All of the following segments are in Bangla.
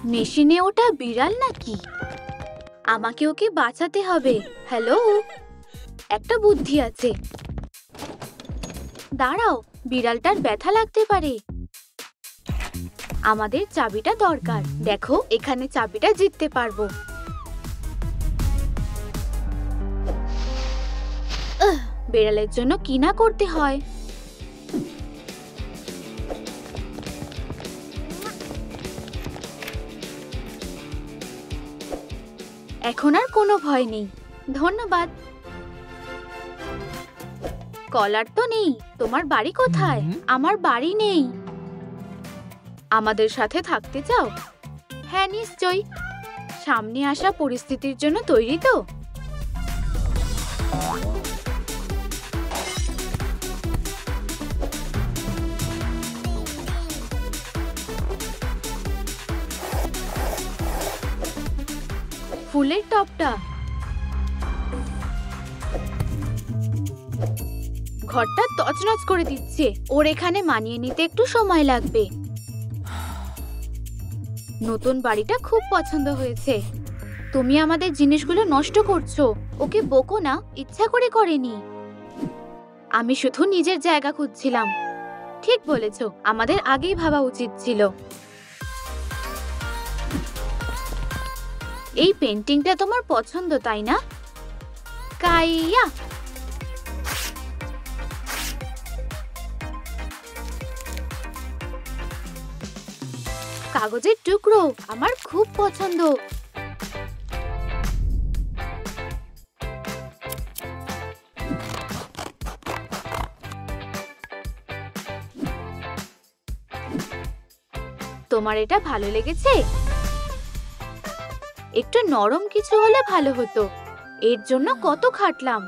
মেশিনে ওটা বিড়াল নাকি? আমাকে ওকে বাঁচাতে হবে। হ্যালো, একটা বুদ্ধি আছে। দাঁড়াও, বিড়ালটার ব্যথা লাগতে পারে। আমাদের চাবিটা দরকার। দেখো, এখানে চাবিটা জিততে পারবো। বিড়ালের জন্য কি না করতে হয়। এখন আর কোনো ভয় নেই। ধন্যবাদ। কলার তো নেই। তোমার বাড়ি কোথায়? আমার বাড়ি নেই। আমাদের সাথে থাকতে চাও? হ্যাঁ, নিশ্চয়ই। সামনে আসা পরিস্থিতির জন্য তৈরি তো? ফুলের টপটা। ঘরটা তছনছ করে দিচ্ছে। ওর এখানে মানিয়ে নিতে একটু সময় লাগবে। নতুন বাড়িটা খুব পছন্দ হয়েছে। তুমি আমাদের জিনিসগুলো নষ্ট করছো। ওকে বকো না, ইচ্ছা করে করেনি। আমি শুধু নিজের জায়গা খুঁজছিলাম। ঠিক বলেছো, আমাদের আগেই ভাবা উচিত ছিল। এই পেন্টিংটা তোমার পছন্দ, তাই না? কাইয়া, কাগজের টুকরো আমার খুব পছন্দ। তোমার এটা ভালো লেগেছে? একটু নরম কিছু হলে ভালো হতো। এর জন্য কত খাটলাম।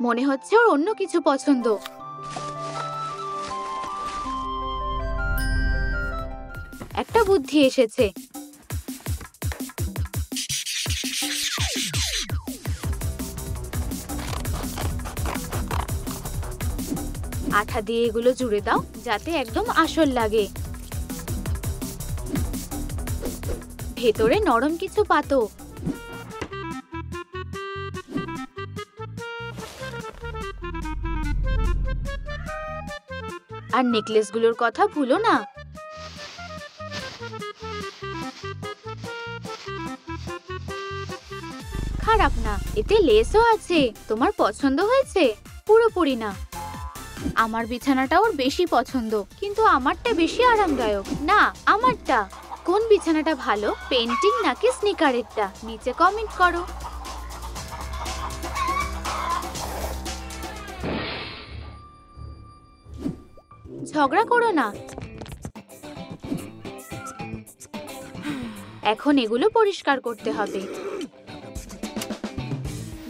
মনে হচ্ছে ওর অন্য কিছু পছন্দ। একটা বুদ্ধি এসেছে। আঠা দিয়ে এগুলো জুড়ে দাও যাতে একদম আসল লাগে। ভেতরে নরম কিছু পাতো। আর নেকলেসগুলোর কথা ভুলো না। খারাপ না, এতে লেসও আছে। তোমার পছন্দ হয়েছে? পুরোপুরি না। আমার বিছানাটা ওর বেশি পছন্দ, কিন্তু আমারটা বেশি আরামদায়ক। না, আমারটা। কোন বিছানাটা ভালো, পেন্টিং নাকি স্নিকারেরটা? নিচে কমেন্ট করো। ঝগড়া করো না। এখন এগুলো পরিষ্কার করতে হবে।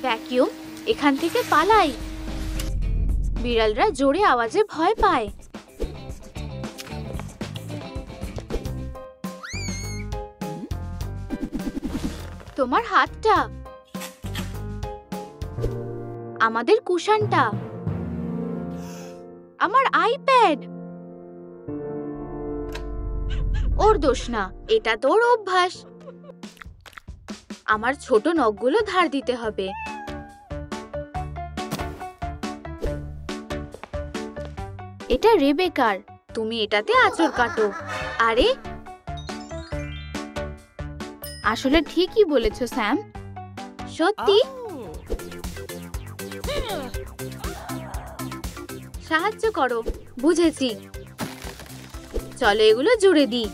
ভ্যাকিউম, এখান থেকে পালাই। বিড়ালরা জোরে আওয়াজে ভয় পায়। তোমার হাতটা। আমাদের কুশনটা। আমার আইপ্যাড। ওর দোষ না, এটা তোর অভ্যাস। আমার ছোট নখগুলো ধার দিতে হবে। এটা রেবেকার। তুমি এটাতে আঁচড় কাটো। আরে, আসলে ঠিকই বলেছো স্যাম। সত্যি? সাহায্য করো। বুঝেছি। চলো এগুলো জুড়ে দিই।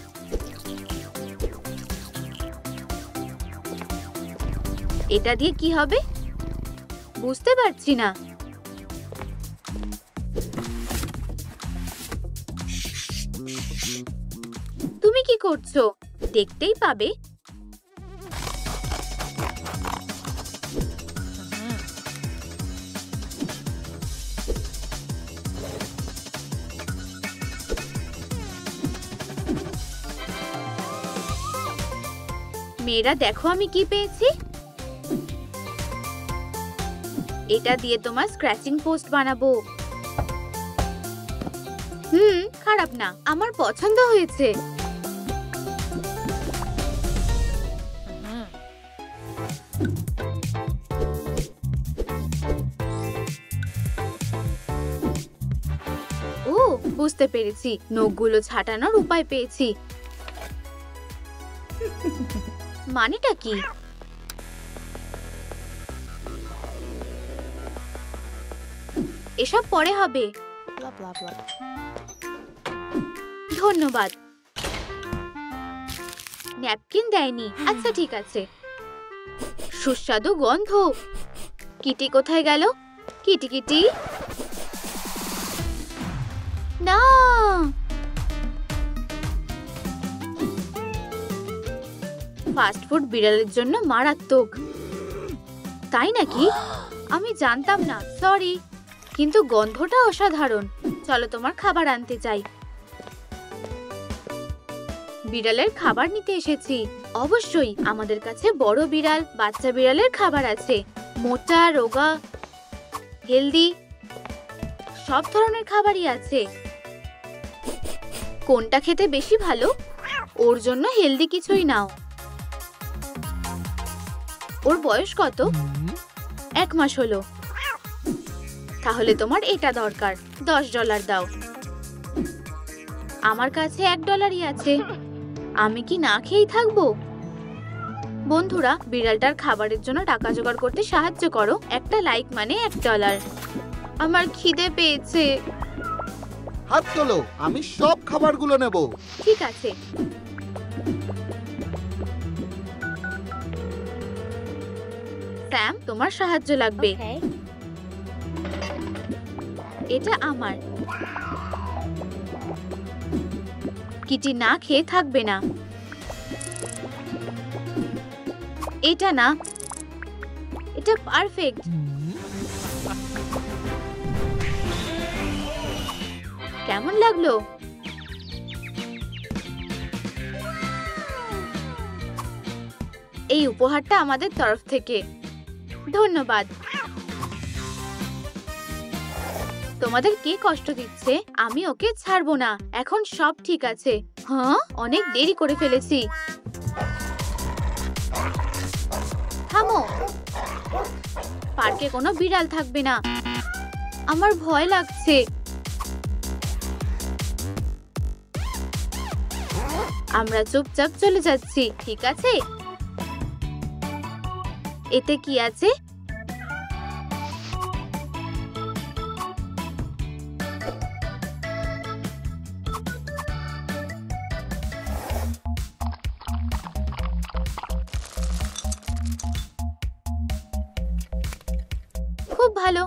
এটা দিয়ে কি হবে বুঝতে পারছি না। তুমি কি করছো? দেখতেই পাবে। মেয়েরা দেখো আমি কি পেয়েছি। এটা দিয়ে তোমার স্ক্র্যাচিং পোস্ট বানাবো। খারাপ না, আমার পছন্দ হয়েছে। ও, বুঝতে পেরেছি, নখগুলো ছাটানোর উপায় পেয়েছি। মানেটা কি? এসব পরে হবে। ধন্যবাদ। ন্যাপকিন দেয়নি। আচ্ছা ঠিক আছে। সুস্বাদু গন্ধ। কিটি কোথায় গেল? কিটি কিটি, না। ফাস্ট ফুড বিড়ালের জন্য মারাত্মক। তাই নাকি? আমি জানতাম না, সরি। কিন্তু গন্ধটা অসাধারণ। চলো তোমার খাবার আনতে চাই। বিড়ালের খাবার নিতে এসেছি। অবশ্যই আমাদের কাছে বড় বিড়াল, বাচ্চা বিড়ালের খাবার আছে। মোটা, রোগা, হেলদি, সব ধরনের খাবারই আছে। কোনটা খেতে বেশি ভালো? ওর জন্য হেলদি কিছুই নাও। ওর বয়স কত? 1 মাস হলো। তাহলে তোমার এটা দরকার। $10 দাও। আমার কাছে $1 আছে। আমি কি না খেয়েই থাকবো? বন্ধুরা, বিড়ালটার খাবারের জন্য টাকা জোগাড় করতে সাহায্য করো। একটা লাইক মানে $1। আমার খিদে পেয়েছে। হাত তোলো, আমি সব খাবারগুলো নেব। ঠিক আছে। স্যাম, তোমার সাহায্য লাগবে। এটা আমার। কিটি না খেয়ে থাকবে না। এটা না, এটা পারফেক্ট। কেমন লাগলো? এই উপহারটা আমাদের তরফ থেকে। ধন্যবাদ। তোমাদের কে কষ্ট দিচ্ছে? আমি ওকে ছাড়বো না। এখন সব ঠিক আছে। হ্যাঁ, অনেক দেরি করে ফেলেছি। থামো। পার্কে কোনো বিড়াল থাকবে না। আমার ভয় লাগছে। আমরা চুপচাপ চলে যাচ্ছি, ঠিক আছে? এতে কি আছে? খুব ভালো।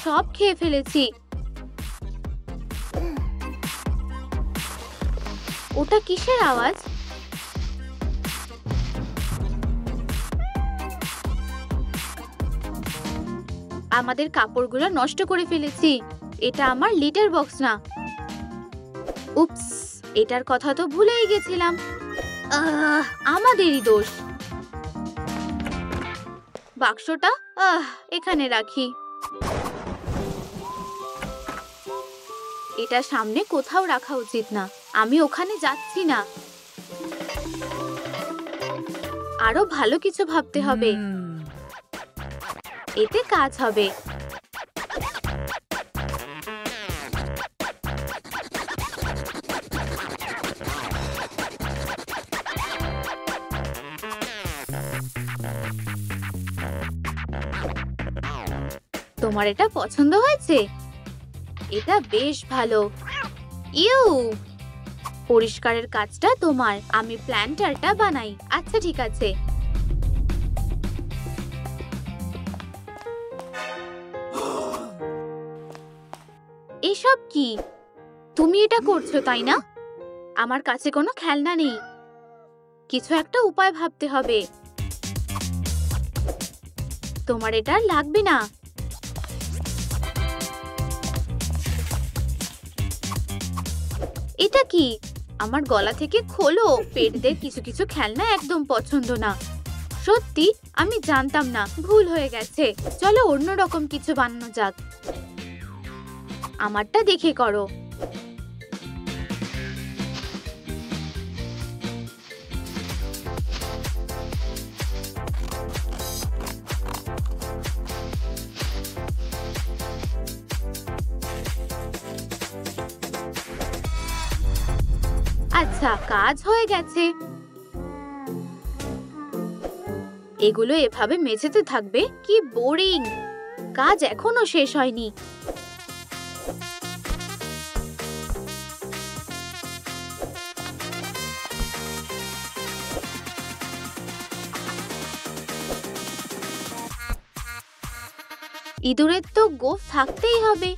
সব খেয়ে ফেলেছি। ওটা কিসের আওয়াজ? আমাদের কাপড়গুলো নষ্ট করে ফেলেছি। এটা আমার লিটার বক্স না। উপস, এটার কথা তো ভুলেই গেছিলাম। আমাদেরই দোষ। বাক্সটা এখানে রাখি। এটা সামনে কোথাও রাখা উচিত না। আমি ওখানে যাচ্ছি না। আরো ভালো কিছু ভাবতে হবে। এতে কাজ হবে। তোমার এটা পছন্দ হয়েছে? এটা বেশ ভালো। ইউ, পরিষ্কারের কাজটা তোমার। আমি প্ল্যান্টারটা বানাই। আচ্ছা ঠিক আছে। এসব কি? তুমি এটা করছো তাই না? আমার কাছে কোনো খেলনা নেই। কিছু একটা উপায় ভাবতে হবে। তোমার এটা লাগবে না। এটা কি? আমার গলা থেকে খোলো। পেটদের কিছু কিছু খেলনা একদম পছন্দ না। সত্যি, আমি জানতাম না। ভুল হয়ে গেছে। চলো অন্যরকম কিছু বানানো যাক। আমারটা দেখে করো। আচ্ছা, কাজ হয়ে গেছে। এগুলো এভাবে মেঝেতে থাকবে? কি বোরিং! কাজ এখনো শেষ হয়নি। ইঁদুরের তো গোঁফ থাকতেই হবে।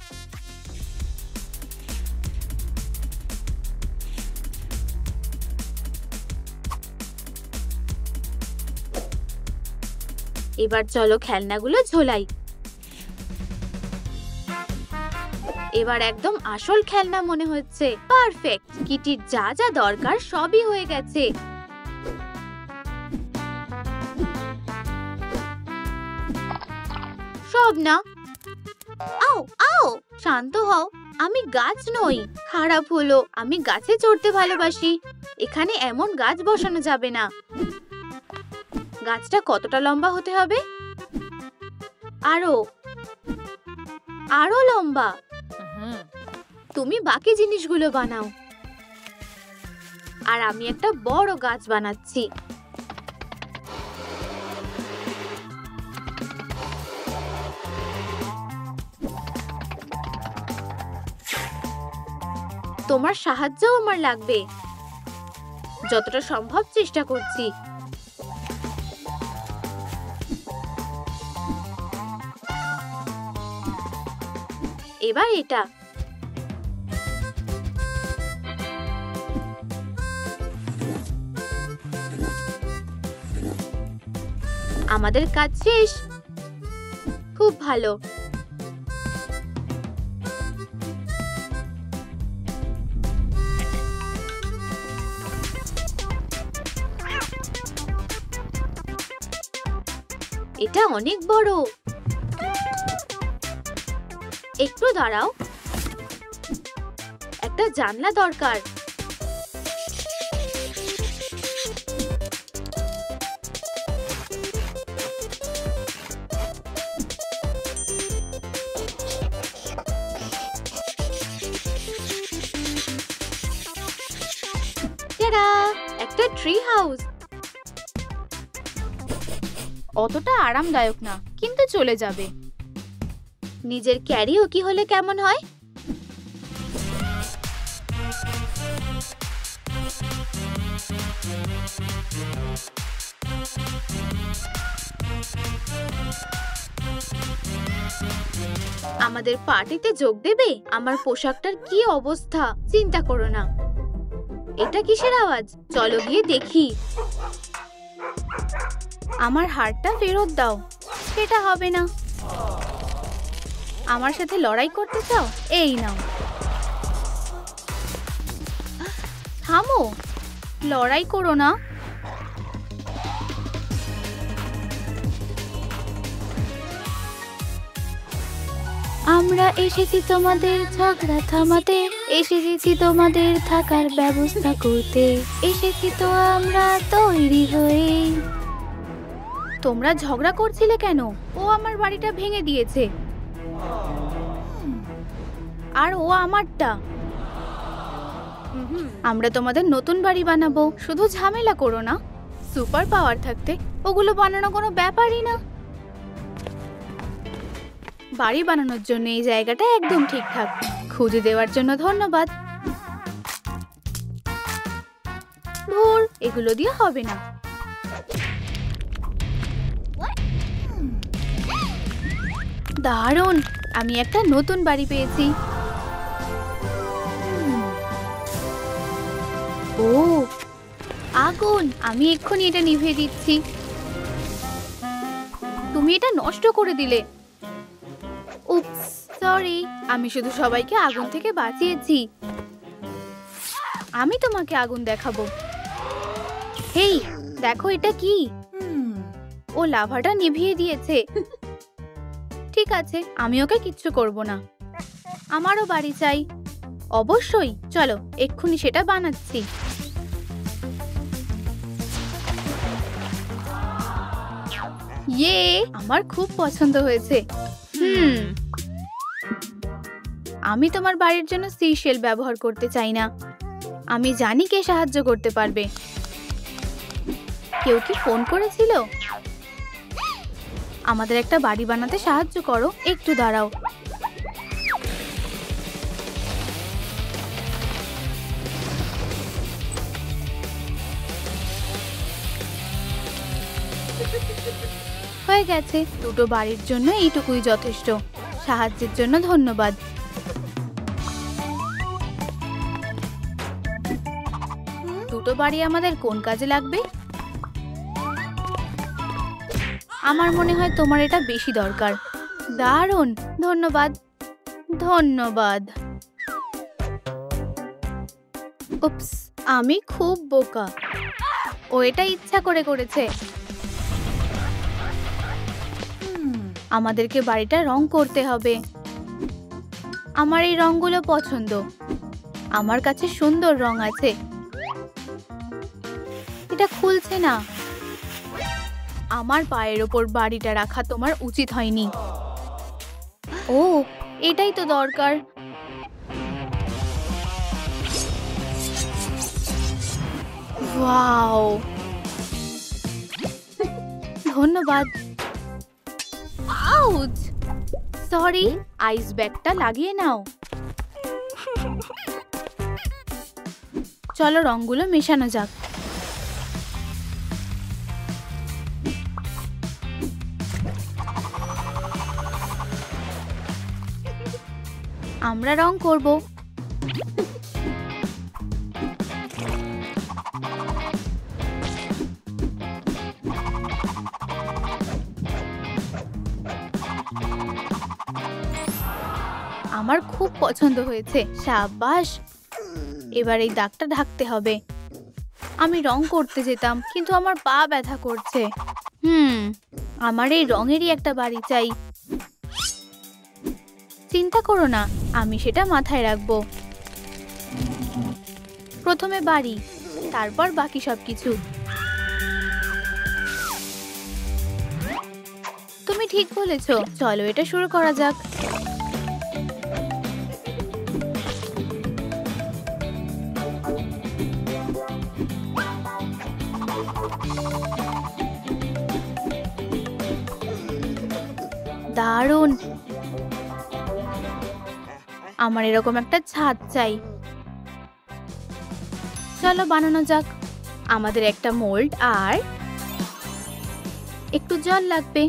এবার চলো খেলনাগুলো ঝোলাই। এবার একদম আসল খেলনা মনে হচ্ছে। পারফেক্ট! কিটির যা যা দরকার সবই হয়ে গেছে। সব না। আও আও, শান্ত হও। আমি গাছ নই। খারাপ হলো, আমি গাছে চড়তে ভালোবাসি। এখানে এমন গাছ বসানো যাবে না। গাছটা কতটা লম্বা হতে হবে? আরো আরো লম্বা। তুমি বাকি জিনিসগুলো বানাও, আর আমি একটা বড় গাছ বানাচ্ছি। তোমার সাহায্যও আমার লাগবে। যতটা সম্ভব চেষ্টা করছি। এবার এটা। আমাদের কাজ শেষ। খুব ভালো। এটা অনেক বড়। একটু দাঁড়াও, একটা জানলা দরকার। টাডা! একটা ট্রি হাউস। অতটা আরামদায়ক না, কিন্তু চলে যাবে। নিজের ক্যারিও কি হলে কেমন হয়? আমাদের পার্টিতে যোগ দেবে? আমার পোশাকটার কি অবস্থা! চিন্তা করো না। এটা কিসের আওয়াজ? চলো গিয়ে দেখি। আমার হারটা ফেরত দাও। সেটা হবে না। আমার সাথে লড়াই করতে চাও? এই নাও। থামো, লড়াই করো না। আমরা এসেছি তোমাদের ঝগড়া থামাতে, এসেছি তোমাদের থাকার ব্যবস্থা করতে, এসেছি তো আমরা তৈরি হয়ে। তোমরা ঝগড়া করছিলে কেন? ও আমার বাড়িটা ভেঙে দিয়েছে, আর ও আমারটা। আমরা তোমাদের নতুন বাড়ি বানাবো, শুধু ঝামেলা করো না। সুপার পাওয়ার থাকতে ওগুলো বানানো কোনো ব্যাপারই না। বাড়ি বানানোর জন্য এই জায়গাটা একদম ঠিকঠাক। খুঁজে দেওয়ার জন্য ধন্যবাদ। ধুর, এগুলো দিয়ে হবে না। দারুণ! আমি একটা নতুন বাড়ি পেয়েছি। ও, আগুন! আমি এক্ষুনি এটা নিভিয়ে দিচ্ছি। তুমি এটা নষ্ট করে দিলে। উপস, সরি। আমি শুধু সবাইকে আগুন থেকে বাঁচিয়েছি। আমি তোমাকে আগুন দেখাবো। হেই, দেখো এটা কি? ও লাভাটা নিভিয়ে দিয়েছে। ঠিক আছে, আমি ওকে কিচ্ছু করব না। আমারও বাড়ি চাই। অবশ্যই, চলো এক্ষুনি সেটা বানাচ্ছি। ইয়ে, আমার খুব পছন্দ হয়েছে। আমি তোমার বাড়ির জন্য সি শেল ব্যবহার করতে চাই না। আমি জানি কে সাহায্য করতে পারবে। কেউ কি ফোন করেছিল? আমাদের একটা বাড়ি বানাতে সাহায্য করো, একটু দাঁড়াও। হয়ে গেছে, দুটো বাড়ির জন্য এইটুকুই যথেষ্ট। সাহায্যের জন্য ধন্যবাদ। দুটো বাড়ি আমাদের কোন কাজে লাগবে? আমার মনে হয় তোমার এটা বেশি দরকার। দারুণ, ধন্যবাদ। ধন্যবাদ। উপস, আমি খুব বোকা। ও এটা ইচ্ছা করে করেছে। আমাদেরকে বাড়িটা রং করতে হবে। আমার এই রংগুলো পছন্দ। আমার কাছে সুন্দর রং আছে। এটা খুলছে না। আমার পায়ের ওপর বাড়িটা রাখা তোমার উচিত হয়নি। ও, এটাই তো দরকার। ওয়াও, ধন্যবাদ। Ouch, sorry. আইস ব্যাগটা লাগিয়ে নাও। চলো রংগুলো মেশানো যাক। আমরা রং করব। আমার খুব পছন্দ হয়েছে। সাবাস। এবার এই দাগটা ঢাকতে হবে। আমি রং করতে যেতাম, কিন্তু আমার পা ব্যথা করছে। আমার এই রঙেরই একটা বাড়ি চাই। চিন্তা করো না, আমি সেটা মাথায় রাখবো। প্রথমে বাড়ি, তারপর বাকি সবকিছু। তুমি ঠিক বলেছো। চলো এটা শুরু করা যাক। দারুণ। আমার এরকম একটা ছাদ চাই। চলো বানানো যাক। আমাদের একটা মোল্ড আর একটু জল লাগবে।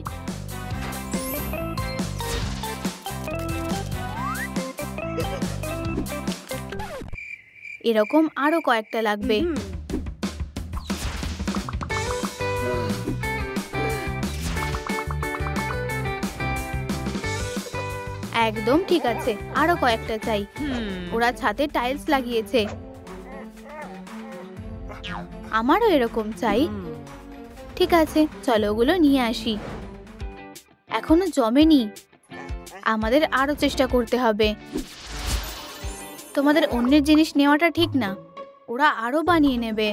এরকম আরো কয়েকটা লাগবে। একদম ঠিক আছে, আরো কয়েকটা চাই। ওরা ছাদে টাইলস লাগিয়েছে। আমারও এরকম চাই। ঠিক আছে, চলো ওগুলো নিয়ে আসি। এখনো জমেনি। আমাদের আরো চেষ্টা করতে হবে। তোমাদের অন্যের জিনিস নেওয়াটা ঠিক না। ওরা আরো বানিয়ে নেবে।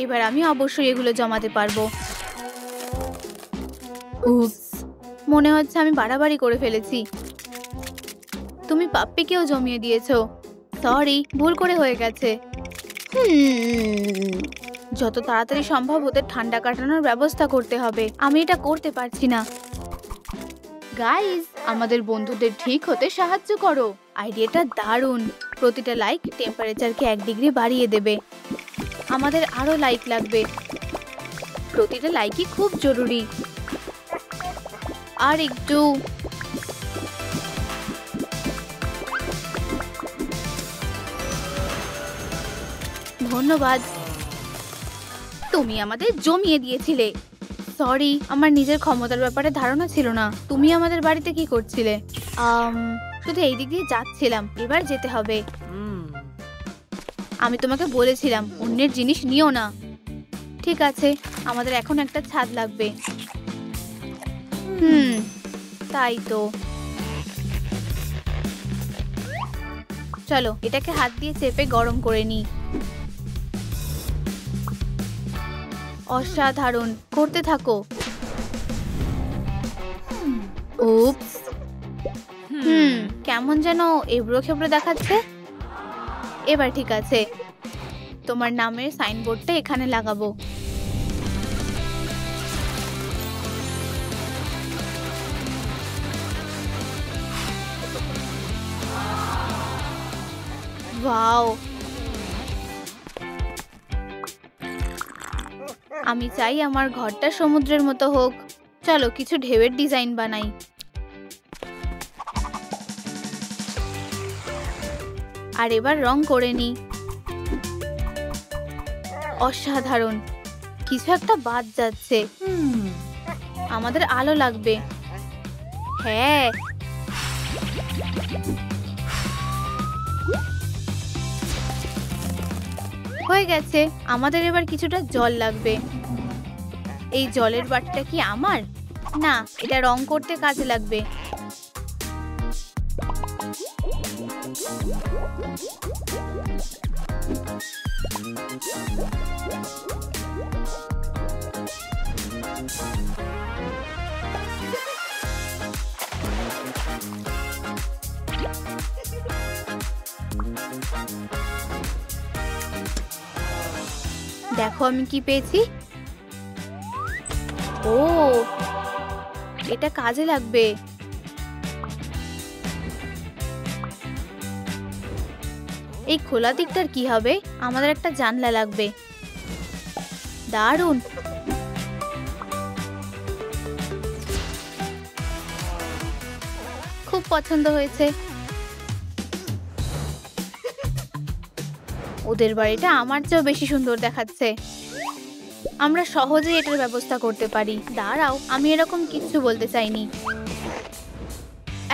এবার আমি অবশ্যই এগুলো জমাতে পারবো। উপস, মনে হচ্ছে আমি বাড়াবাড়ি করে ফেলেছি। তুমি পাপ্পিকেও জমিয়ে দিয়েছো। সরি, ভুল করে হয়ে গেছে। যত তাড়াতাড়ি সম্ভব ওদের ঠান্ডা কাটানোর ব্যবস্থা করতে হবে। আমি এটা করতে পারছি না। গাইস, আমাদের বন্ধুদের ঠিক হতে সাহায্য করো। আইডিয়াটা দারুণ। প্রতিটা লাইক টেম্পারেচারকে 1 ডিগ্রি বাড়িয়ে দেবে। আমাদের আরো লাইক লাগবে। প্রতিটা লাইকই খুব জরুরি। আর একটু। ধন্যবাদ। তুমি আমাদের জমিয়ে দিয়েছিলে। সরি, আমার নিজের ক্ষমতার ব্যাপারে ধারণা ছিল না। তুমি আমাদের বাড়িতে কি করছিলে? শুধু এই দিক দিয়ে যাচ্ছিলাম। এবার যেতে হবে। আমি তোমাকে বলেছিলাম অন্যের জিনিস নিও না। ঠিক আছে, আমাদের এখন একটা ছাদ লাগবে। তাই তো। চলো এটাকে হাত দিয়ে চেপে গরম করে নিই। অসাধারণ, করতে থাকো। উপস, কেমন কেমন যেন এবড়ো খেবড়ো দেখাচ্ছে। এবার ঠিক আছে, তোমার নামের সাইনবোর্ডটা এখানে লাগাবো। ওয়াও, আমি চাই আমার ঘরটা সমুদ্রের মতো হোক। চলো কিছু ঢেউয়ের ডিজাইন বানাই। আর এবার রং করে নি। অসাধারণ, কিছু একটা বাদ যাচ্ছে। আমাদের আলো লাগবে। হ্যাঁ, হয়ে গেছে। আমাদের এবার কিছুটা জল লাগবে। এই জলের বাটিটা কি আমার? না, এটা রং করতে কাজে লাগবে। দেখো আমি কি পেয়েছি। ও, এটা কাজে লাগবে। এই খোলা দিকটার কি হবে? আমাদের একটা জানলা লাগবে। দারুণ, খুব পছন্দ হয়েছে। ওদের বাড়িটা আমার চেয়েও বেশি সুন্দর দেখাচ্ছে। আমরা সহজেই এটার ব্যবস্থা করতে পারি। দাঁড়াও, আমি এরকম কিছু বলতে চাইনি।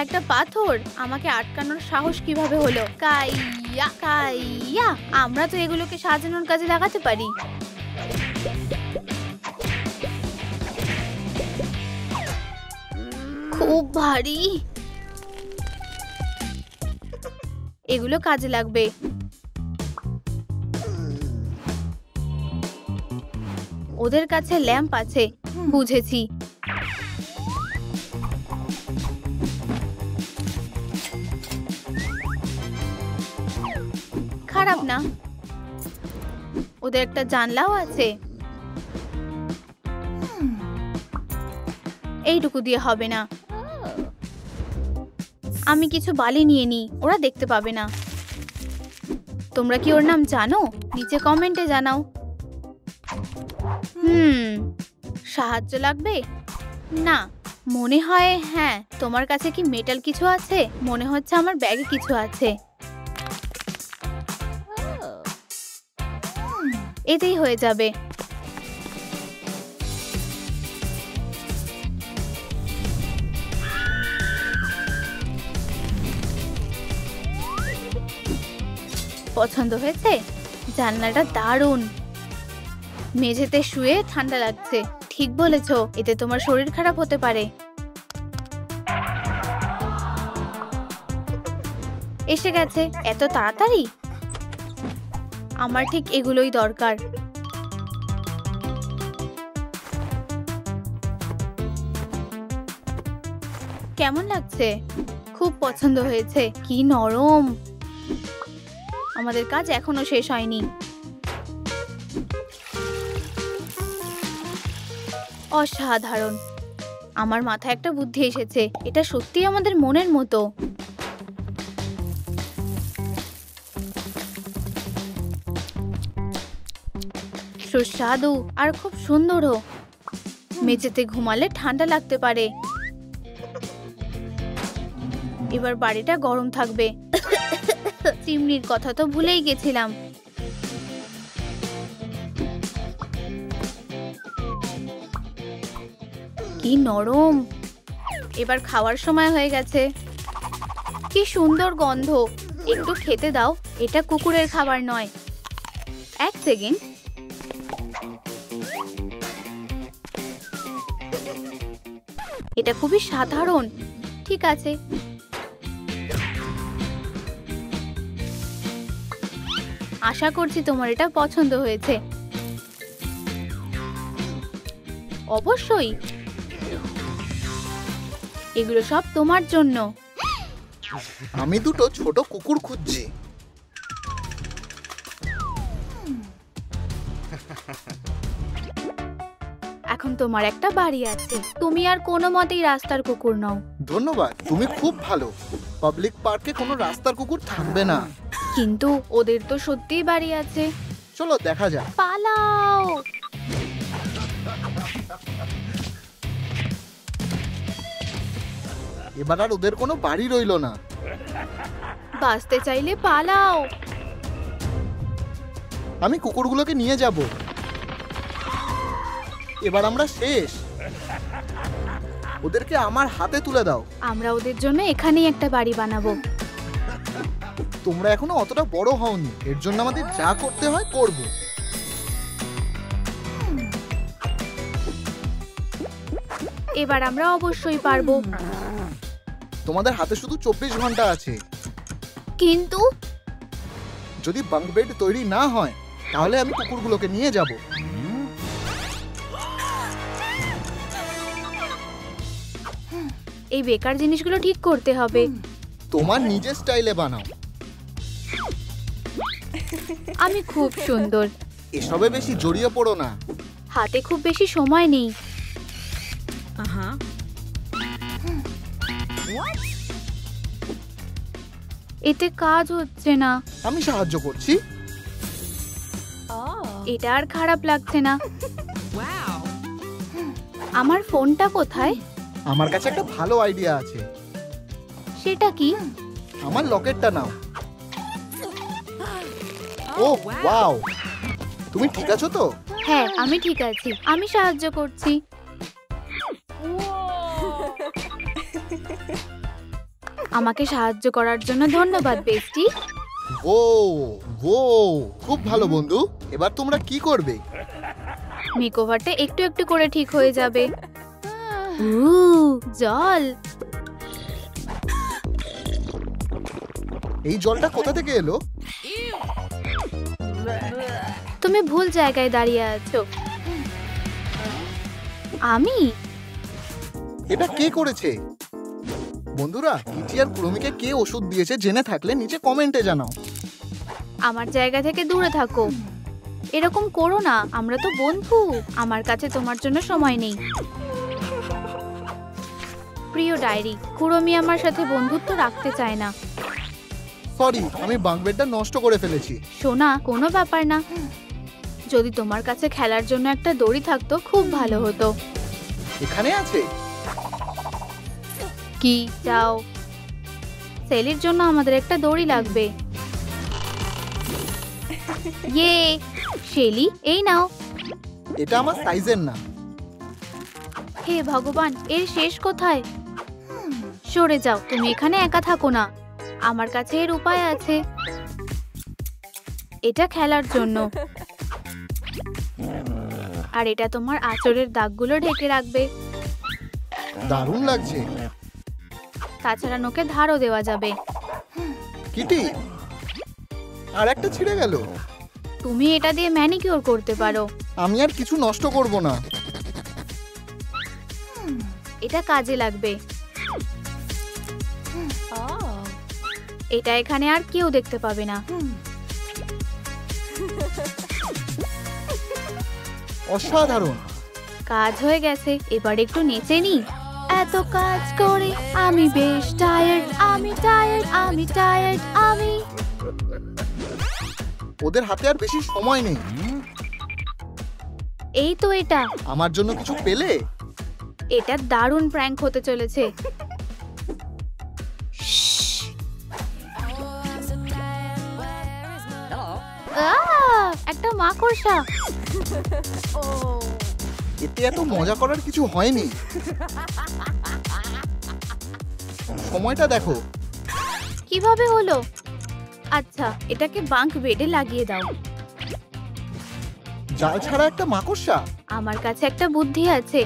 একটা পাথর আমাকে আটকানোর সাহস কিভাবে হলো? কাইয়া কাইয়া, আমরা তো এগুলোকে সাজানোর কাজে লাগাতে পারি। খুব ভারী, এগুলো কাজে লাগবে। ওদের কাছে ল্যাম্প আছে, বুঝেছি। খারাপ না, ওদের একটা জানলাও আছে। এইটুকু দিয়ে হবে না, আমি কিছু বালি নিয়ে নিই, ওরা দেখতে পাবে না। তোমরা কি ওর নাম জানো? নিচে কমেন্টে জানাও। সাহায্য লাগবে? না, মনে হয় হ্যাঁ। তোমার কাছে কি মেটাল কিছু আছে? মনে হচ্ছে আমার ব্যাগে কিছু আছে। এতেই হয়ে যাবে। পছন্দ হয়েছে? জানলাটা দারুণ। মেঝেতে শুয়ে ঠান্ডা লাগছে। ঠিক বলেছো, এতে তোমার শরীর খারাপ হতে পারে। এসে গেছে এত তাড়াতাড়ি? আমার ঠিক এগুলোই দরকার। কেমন লাগছে? খুব পছন্দ হয়েছে। কি নরম। আমাদের কাজ এখনো শেষ হয়নি। অসাধারণ, আমার মাথায় একটা বুদ্ধি এসেছে। এটা সত্যি আমাদের মনের মতো। সুস্বাদু আর খুব সুন্দরও। মেঝেতে ঘুমালে ঠান্ডা লাগতে পারে। এবার বাড়িটা গরম থাকবে। চিমনির কথা তো ভুলেই গেছিলাম। কি নরম। এবার খাওয়ার সময় হয়ে গেছে। কি সুন্দর গন্ধ। একটু খেতে দাও। এটা কুকুরের খাবার নয়। এক সেকেন্ড। এটা খুবই সাধারণ। ঠিক আছে, আশা করছি তোমার এটা পছন্দ হয়েছে। অবশ্যই, এগুলো সব তোমার জন্য। আমি দুটো ছোট কুকুর খুঁজছি। এখন তোমার একটা বাড়ি আছে, তুমি আর কোনো মতেই রাস্তার কুকুর নও। ধন্যবাদ, তুমি খুব ভালো। পাবলিক পার্কে কোনো রাস্তার কুকুর থাকবে না। কিন্তু ওদের তো সত্যিই বাড়ি আছে। চলো দেখা যাক। পালাও। এবার আর ওদের কোনো বাড়ি রইলো না। বাঁচতে চাইলে পালাও। আমি কুকুরগুলোকে নিয়ে যাব। এবার আমরা শেষ। ওদেরকে আমার হাতে তুলে দাও। আমরা ওদের জন্য এখানেই একটা বাড়ি বানাবো। তোমরা এখনো অতটা বড় হওনি, এর জন্য আমাদের যা করতে হয় করব। এবার আমরা অবশ্যই পারবো। তোমাদের হাতে শুধু 24 ঘন্টা আছে। কিন্তু যদি বাঙ্ক বেড তৈরি না হয় তাহলে আমি কুকুরগুলোকে নিয়ে যাব। এই বেকার জিনিসগুলো ঠিক করতে হবে। তোমার নিজের স্টাইলে বানাও। আমি খুব সুন্দর। এসবে বেশি জড়িয়ে পড়ো না। হাতে খুব বেশি সময় নেই। এতে কাজ হচ্ছে না। আমি সাহায্য করছি। এটা আর খারাপ লাগছে না। আমার ফোনটা কোথায়? আমার কাছে একটা ভালো আইডিয়া আছে। সেটা কি? আমার লকেটটা নাও। ও ওয়াও, তুমি ঠিক আছো তো? হ্যাঁ, আমি ঠিক আছি। আমি সাহায্য করছি। আমাকে সাহায্য করার জন্য ধন্যবাদ বেস্টি। ও ও, খুব ভালো বন্ধু। এবার তোমরা কি করবে? মেকওভারটা একটু একটু করে ঠিক হয়ে যাবে। জল। এই জলটা কোথা থেকে এলো? তুমি ভুল জায়গায় দাঁড়িয়ে আছো। আমি? এটা কে করেছে? বন্ধুরা, কিটি আর কুরমিকে কে ওষুধ দিয়েছে জেনে থাকলে নিচে কমেন্টে জানাও। আমার জায়গা থেকে দূরে থাকো। এরকম করো না, আমরা তো বন্ধু। আমার কাছে তোমার জন্য সময় নেই। প্রিয় ডায়েরি, কুরমি আমার সাথে বন্ধুত্ব রাখতে চায় না। সরি, আমি বাঙ্ক বেডটা নষ্ট করে ফেলেছি। সোনা, কোনো ব্যাপার না। যদি তোমার কাছে খেলার জন্য একটা দড়ি থাকতো খুব ভালো হতো। এখানে আছে। কি চাও? সেলির জন্য আমাদের একটা দড়ি লাগবে। ইয়ে, শেলি, এই নাও। এটা আমার সাইজের না। হে ভগবান, এর শেষ কোথায়? সরে যাও, তুমি এখানে একা থাকো না। আমার কাছে এর উপায় আছে। এটা খেলার জন্য। আর এটা তোমার আঁচড়ের দাগগুলো ঢেকে রাখবে। দারুণ লাগছে। তাছাড়া নোকে ধারও দেওয়া যাবে। কিটি, আর একটা ছিঁড়ে গেল। তুমি এটা দিয়ে ম্যানিকিউর করতে পারো। আমি আর কিছু নষ্ট করব না। এটা কাজে লাগবে। এটা এখানে আর কেউ দেখতে পাবে না। অসাধারণ। কাজ হয়ে গেছে, এবার একটু নেচে নি। এত কাজ করে আমি বেশ টায়ার্ড, আমি টায়ার্ড, আমি টায়ার্ড, আমি। ওদের হাতে আর বেশি সময় নেই। এই তো এটা। আমার জন্য কিছু পেলে? এটা দারুণ প্র্যাঙ্ক হতে চলেছে। একটা মাকড়সা। এতে এত মজা করার কিছু হয়নি। সময়টা দেখো। কিভাবে হলো? আচ্ছা, এটাকে বাঙ্ক বেডে লাগিয়ে দাও। জাল ছাড়া একটা মাকড়সা? আমার কাছে একটা বুদ্ধি আছে।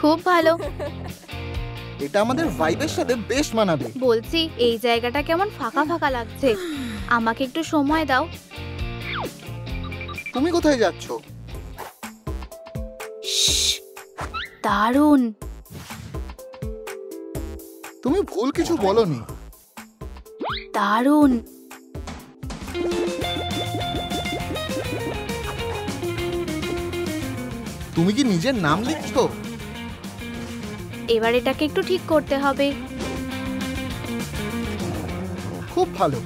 খুব ভালো। এটা আমাদের ভাইবের সাথে বেশ মানাবে। বলছি, এই জায়গাটা কেমন ফাঁকা ফাঁকা লাগছে। আমাকে একটু সময় দাও। তুমি কোথায় যাচ্ছ? দারুণ। তুমি ভুল কিছু বলনি। দারুণ। তুমি কি নিজের নাম লিখছো? এবার এটাকে একটু ঠিক করতে হবে। খুব ভালো।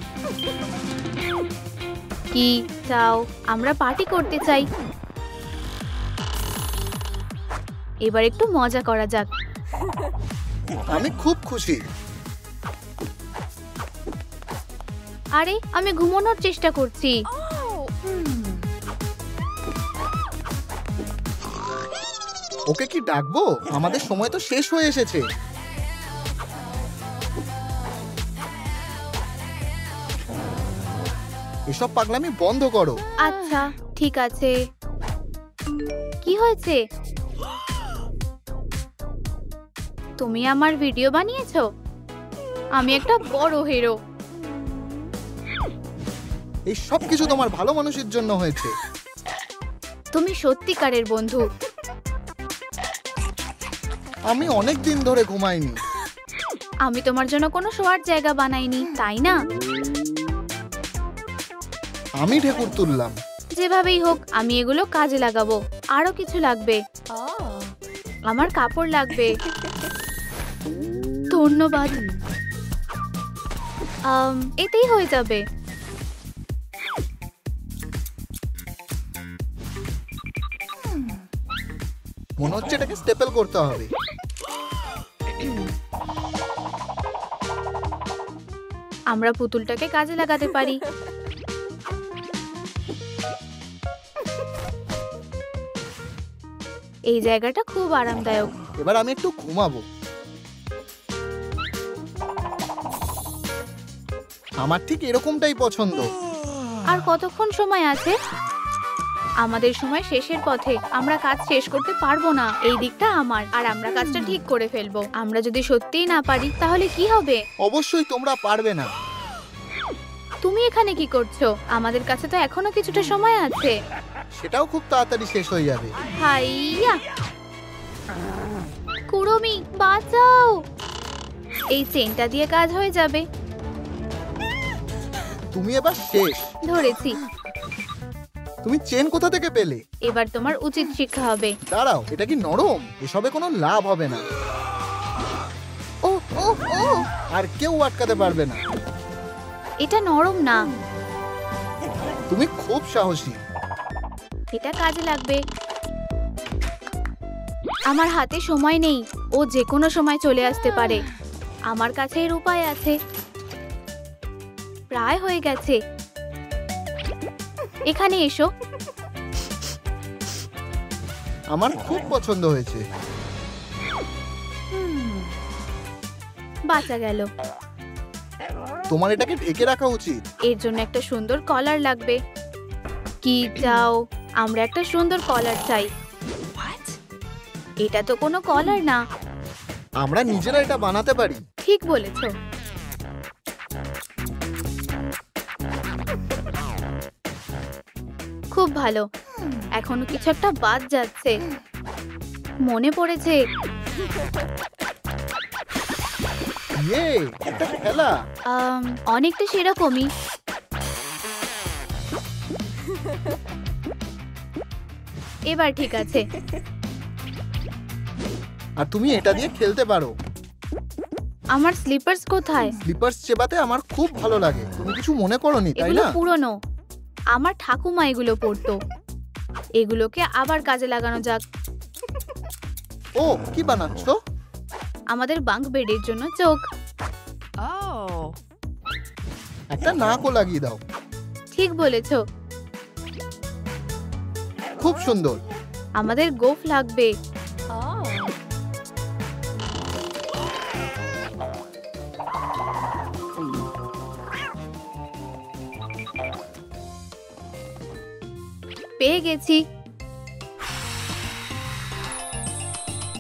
কি চাও? আমরা পার্টি করতে চাই। এবার একটু মজা করা যাক। আমি খুব খুশি। আরে আমি ঘুমানোর চেষ্টা করছি। ওকে কি ডাকবো? আমাদের সময় তো শেষ হয়ে এসেছে। এসব পাগলামি বন্ধ করো। আচ্ছা ঠিক আছে। কি হয়েছে? তুমি আমার ভিডিও বানিয়েছো? আমি একটা বড় হিরো। এই সব কিছু তোমার ভালো মানুষের জন্য হয়েছে। তুমি সত্যিকারের বন্ধু। আমি অনেক দিন ধরে ঘুমাইনি। আমি তোমার জন্য কোনো শোয়ার জায়গা বানাইনি, তাই না? আমি ঢেকুর তুললাম। যেভাবেই হোক আমি এগুলো কাজে লাগাবো। আরো কিছু লাগবে। আমার কাপড় লাগবে। ধন্যবাদ। এতেই হয়ে যাবে। মনে হচ্ছে এটাকে স্টেপল করতে হবে। আমরা পুতুলটাকে কাজে লাগাতে পারি। এই জায়গাটা খুব আরামদায়ক। এবার আমি একটু ঘুমাবো। আমার ঠিক এরকমটাই পছন্দ। আর কতক্ষণ সময় আছে? আমাদের সময় শেষের পথে। আমরা কাজ শেষ করতে পারবো না। এই দিকটা আমার, আর আমরা কাজটা ঠিক করে ফেলবো। আমরা যদি সত্যিই না পারি তাহলে কি হবে? অবশ্যই তোমরা পারবে না। তুমি এখানে কি করছো? আমাদের কাছে তো এখনো কিছুটা সময় আছে। সেটাও খুব তাড়াতাড়ি শেষ হয়ে যাবে। হাইয়া! কুড়মি বাঁচাও! এই চেনটা দিয়ে কাজ হয়ে যাবে। তুমি এবার শেষ। ধরেছি। তুমি চেন কোথা থেকে পেলে? এবার তোমার উচিত শিক্ষা হবে। দাঁড়াও, এটা কি নরম? এসবে কোনো লাভ হবে না। ও ও ও! আর কেউ আটকাতে পারবে না। এটা নরম না। তুমি খুব সাহসী। এটা কাজে লাগবে। আমার হাতে সময় নেই। ও যে কোনো সময় চলে আসতে পারে। আমার কাছে এর উপায় আছে। প্রায় হয়ে গেছে। এখানে এসো। আমার খুব পছন্দ হয়েছে। বাঁচা গেল। তোমার এটাকে ঢেকে রাখা উচিত। এর জন্য একটা সুন্দর কলার লাগবে। কি চাও? আমরা একটা সুন্দর কলার চাই। এটা তো কোনো কলার না। আমরা নিজেরা এটা বানাতে পারি। ঠিক বলেছো। খুব ভালো। এখনো কিছু একটা বাদ যাচ্ছে। মনে পড়েছে। ইয়ে, একটা খেলা। অনেকটা সেরকমই। এবার ঠিক আছে। আর তুমি এটা দিয়ে খেলতে পারো। আমার স্লিপার্স কোথায়? স্লিপার্স চেবাতে আমার খুব ভালো লাগে। তুমি কিছু মনে করোনি, তাই এগুলো না? পুরনো। আমার ঠাকুমা এগুলো পরতো। এগুলোকে আবার কাজে লাগানো যাক। ও, কি বানাচ্ছো? আমাদের বাঙ্ক বেডের জন্য চোখ। একটা নাকও লাগিয়ে দাও। ঠিক বলেছো। খুব সুন্দর। আমাদের গোফ লাগবে। পেয়ে গেছি।